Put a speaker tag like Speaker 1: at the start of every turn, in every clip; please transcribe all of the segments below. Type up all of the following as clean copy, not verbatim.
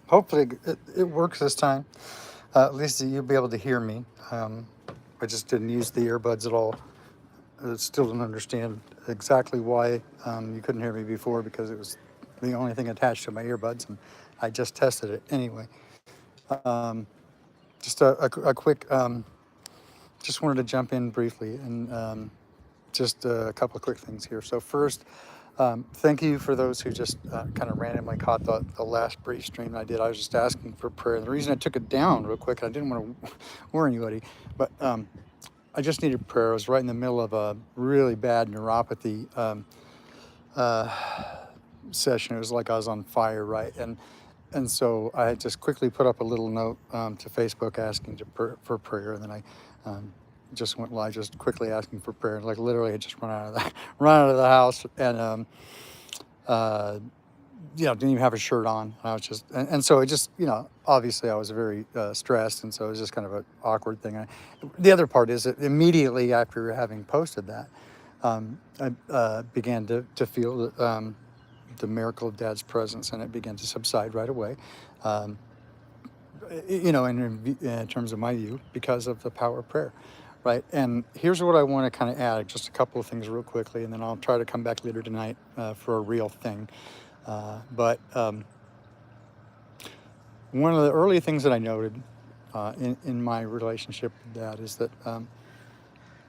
Speaker 1: Hopefully it works this time. At least you'll be able to hear me. I just didn't use the earbuds at all. I still don't understand exactly why you couldn't hear me before, because it was the only thing attached to my earbuds, and I just tested it anyway. Um, just a quick, just wanted to jump in briefly and just a couple of quick things here. So first, thank you for those who just kind of randomly caught the last brief stream I did. I was just asking for prayer. The reason I took it down real quick, I didn't want to worry anybody, but I just needed prayer. I was right in the middle of a really bad neuropathy uh, session. It was like I was on fire, right? And so I had just quickly put up a little note to Facebook asking for prayer, and then I just went live, just quickly asking for prayer. Like literally, I just run out of the run out of the house, and uh, didn't even have a shirt on. I was just, and so it just, obviously I was very stressed, and so it was just kind of an awkward thing. The other part is that immediately after having posted that, I began to feel the miracle of Dad's presence, and it began to subside right away. Um, in terms of my view, because of the power of prayer, right? And here's what I want to kind of add, just a couple of things real quickly, and then I'll try to come back later tonight for a real thing. But one of the early things that I noted in my relationship with Dad is that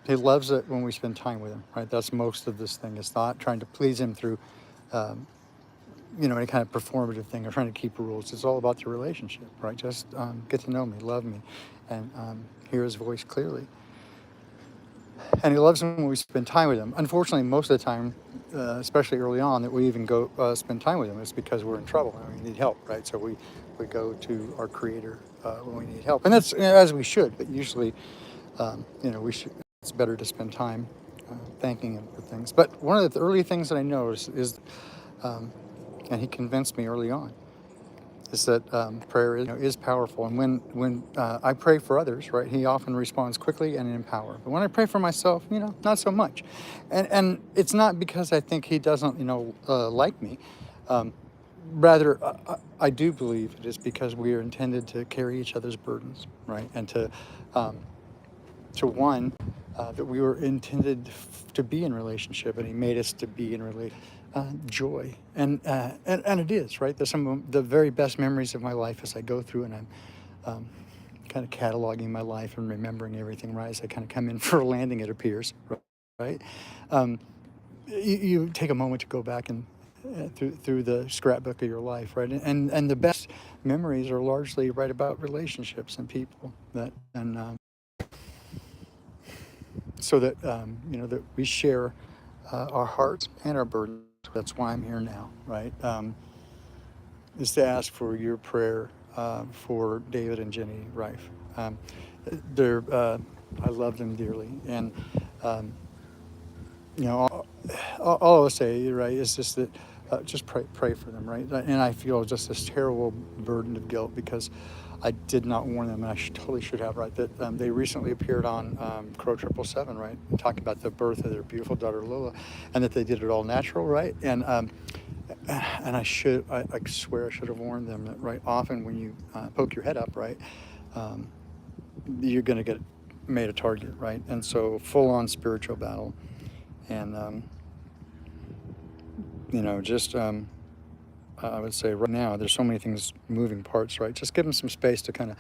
Speaker 1: he loves it when we spend time with him, right? That's most of this thing. It's not trying to please him through um, any kind of performative thing or trying to keep rules. It's all about the relationship, right? Just get to know me, love me, and hear his voice clearly. And he loves him when we spend time with him. Unfortunately, most of the time, especially early on, that we even go spend time with him is because we're in trouble and we need help, right? So we go to our Creator when we need help, and that's as we should. But usually, we should. It's better to spend time thanking him for things. But one of the early things that I noticed is, and he convinced me early on, is that prayer is powerful. And when I pray for others, right, he often responds quickly and in power. But when I pray for myself, not so much. And it's not because I think he doesn't, like me. Um, Rather, I do believe it is because we are intended to carry each other's burdens, right, and um, to one, that we were intended to be in relationship, and he made us to be in joy, and it is, right. There's some of the very best memories of my life as I go through, and I'm um, kind of cataloging my life and remembering everything, right, as I kind of come in for a landing, it appears, right. um, you take a moment to go back and through the scrapbook of your life, right, and the best memories are largely right about relationships and people that and so that that we share our hearts and our burdens. That's why I'm here now, right? Is to ask for your prayer for David and Jenny Rife. They're I love them dearly, and um, all I'll say, right, is just that just pray for them, right? And I feel just this terrible burden of guilt because I did not warn them, and I totally should have, right? That they recently appeared on Crow 777, right, and talking about the birth of their beautiful daughter Lola, and that they did it all natural, right? And I swear I should have warned them that, right, often when you poke your head up, right, um, you're going to get made a target, right? And so full on spiritual battle, and just I would say right now there's so many things, moving parts, right? Just give them some space to kind of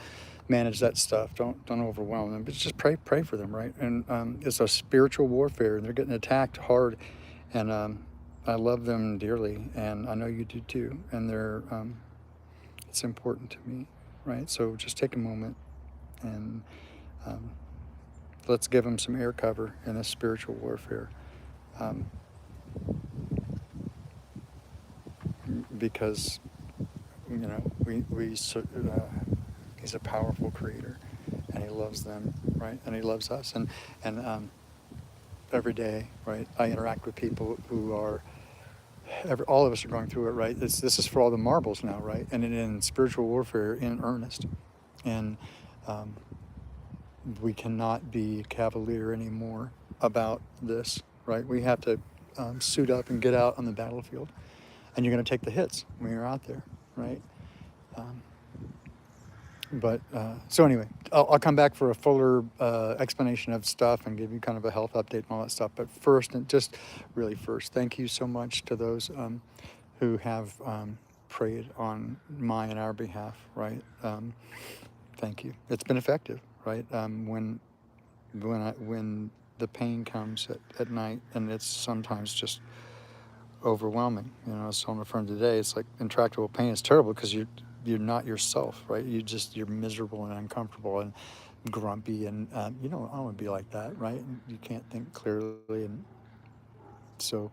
Speaker 1: manage that stuff. Don't overwhelm them, but just pray for them, right? And it's a spiritual warfare, and they're getting attacked hard, and I love them dearly, and I know you do too. And it's important to me, right? So just take a moment and um, let's give them some air cover in this spiritual warfare. Um, because he's a powerful creator, and he loves them, right, and he loves us, and every day, right, I interact with people who are all of us are going through it, right. This is for all the marbles now, right, and in spiritual warfare in earnest, and um, we cannot be cavalier anymore about this, right. We have to suit up and get out on the battlefield, and you're going to take the hits when you're out there, right. But so anyway, I'll come back for a fuller explanation of stuff and give you kind of a health update and all that stuff. But first, and just really first, thank you so much to those who have prayed on my and our behalf, right? Thank you. It's been effective, right? When the pain comes at night, and it's sometimes just overwhelming. You know, I was telling a friend today, it's like intractable pain is terrible because you're not yourself, right? You're miserable and uncomfortable and grumpy, and you don't want to be like that, right? And you can't think clearly, and so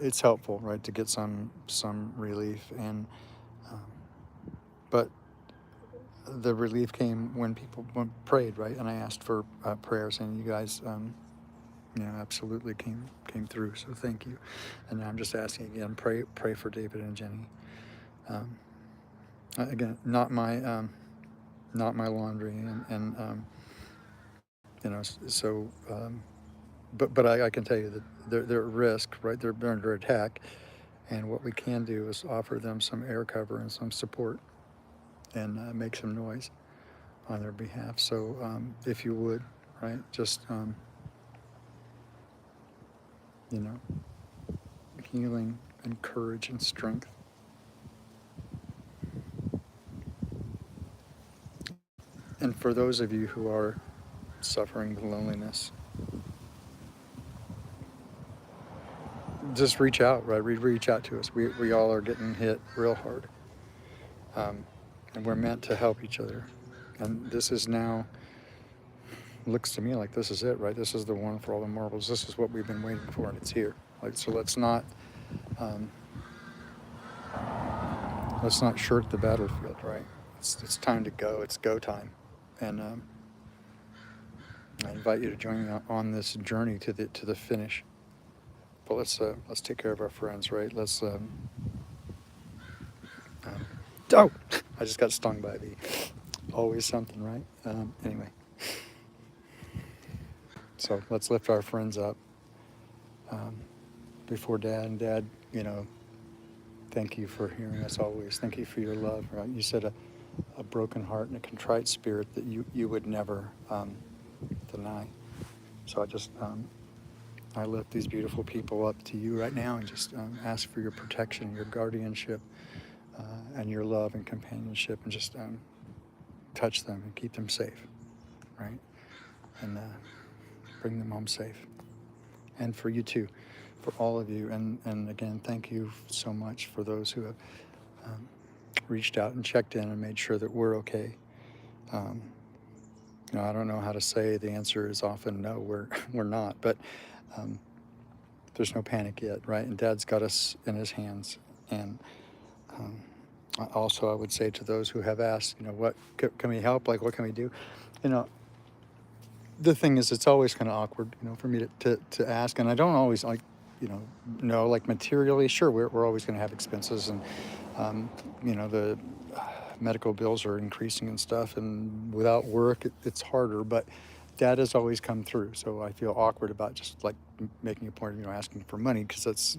Speaker 1: it's helpful, right, to get some relief, and um, but the relief came when people prayed, right? And I asked for prayers, and you guys, absolutely came through. So thank you. And now I'm just asking again, pray for David and Jenny. Um, Again, not my laundry, and so. But I can tell you that they're at risk, right? They're under attack, and what we can do is offer them some air cover and some support, and make some noise on their behalf. So if you would, right, just you know, healing and courage and strength. And for those of you who are suffering with loneliness, just reach out, right? Reach out to us. We all are getting hit real hard, and we're meant to help each other. And this is now, looks to me like this is it, right? This is the one for all the marbles. This is what we've been waiting for, and it's here. Like, so um, let's not shirk the battlefield, right? It's time to go. It's go time, and I invite you to join me on this journey to the finish. But let's take care of our friends, right? Let's oh, I just got stung by a bee. Always something, right? Anyway, so let's lift our friends up before Dad. And Dad, thank you for hearing us always. Thank you for your love, right? You said a broken heart and a contrite spirit that you would never deny. So I lift these beautiful people up to you right now, and just ask for your protection, your guardianship, and your love and companionship, and just touch them and keep them safe, right? And bring them home safe. And for you too, for all of you. And again, thank you so much for those who have reached out and checked in and made sure that we're okay. I don't know how to say the answer is often no, we're not, but there's no panic yet, right? And Dad's got us in his hands. And also, I would say to those who have asked, what can we help? Like, what can we do? The thing is, it's always kind of awkward, for me to ask, and I don't always like, know, like materially. Sure, we're always going to have expenses, and the medical bills are increasing and stuff, and without work, it's harder. But Dad has always come through, so I feel awkward about just like making a point of asking for money, because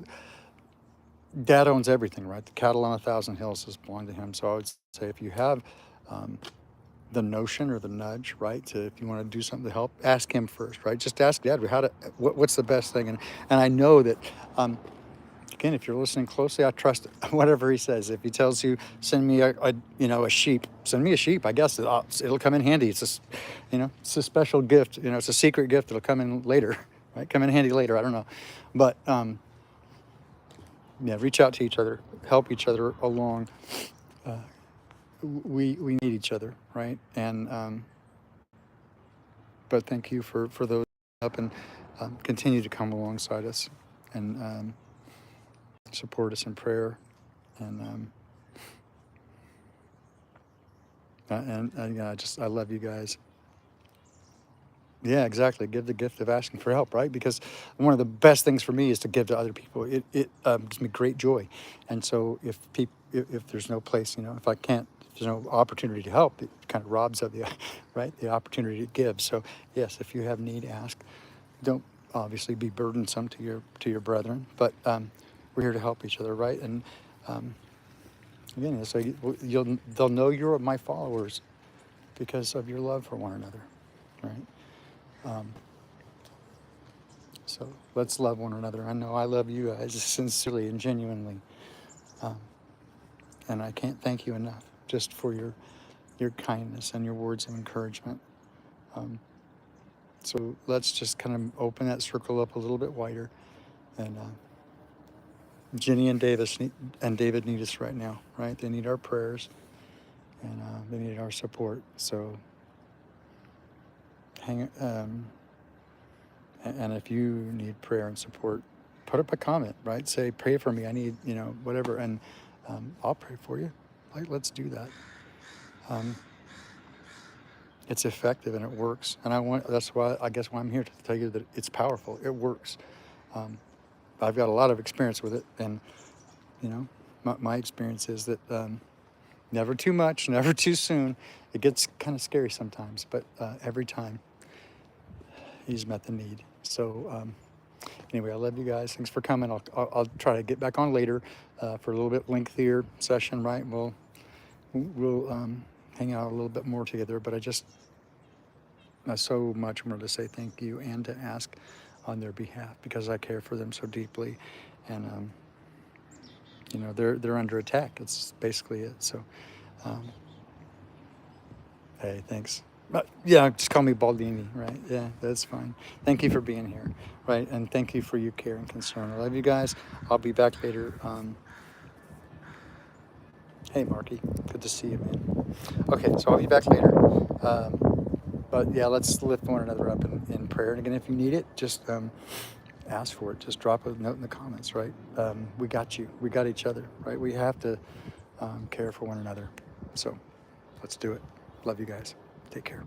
Speaker 1: Dad owns everything, right? The cattle on 1,000 hills belong to him. So I would say, if you have the notion or the nudge, right, if you want to do something to help, ask him first, right? Just ask Dad what's the best thing, and I know that. Again, if you're listening closely, I trust whatever he says. If he tells you, send me a sheep, send me a sheep. I guess it'll come in handy. It's a special gift. It's a secret gift. It'll come in later, right? Come in handy later. I don't know, but reach out to each other, help each other along. We need each other, right? And but thank you for those up, and continue to come alongside us and support us in prayer, and I love you guys. Yeah, exactly. Give the gift of asking for help, right? Because one of the best things for me is to give to other people. It gives me great joy, and so if there's no place, if I can't, if there's no opportunity to help, it kind of robs of the right, the opportunity to give. So yes, if you have need, ask. Don't obviously be burdensome to your brethren, but we're here to help each other, right? And Again, so they'll know you're my followers because of your love for one another, right? Um, so let's love one another. I know I love you guys sincerely and genuinely, um, and I can't thank you enough just for your kindness and your words of encouragement. Um, so let's just kind of open that circle up a little bit wider, and Jenny and David need us right now, right? They need our prayers, and they need our support. So hang. And if you need prayer and support, put up a comment, right? Say, pray for me. I need, whatever. And I'll pray for you. Like, let's do that. It's effective and it works. And that's why I'm here to tell you that it's powerful. It works. I've got a lot of experience with it. And, my experience is that never too much, never too soon. It gets kind of scary sometimes, but every time he's met the need. So, anyway, I love you guys. Thanks for coming. I'll try to get back on later for a little bit lengthier session, right? We'll hang out a little bit more together, but I so much wanted to say thank you and to ask on their behalf because I care for them so deeply. And, they're under attack. It's basically it. So, hey, thanks. Yeah, just call me Baldini, right? Yeah, that's fine. Thank you for being here, right? And thank you for your care and concern. I love you guys. I'll be back later. Hey, Marky, good to see you, man. Okay, so I'll be back later. But yeah, let's lift one another up in prayer. And again, if you need it, just ask for it. Just drop a note in the comments, right? We got you. We got each other, right? We have to care for one another. So let's do it. Love you guys. Take care.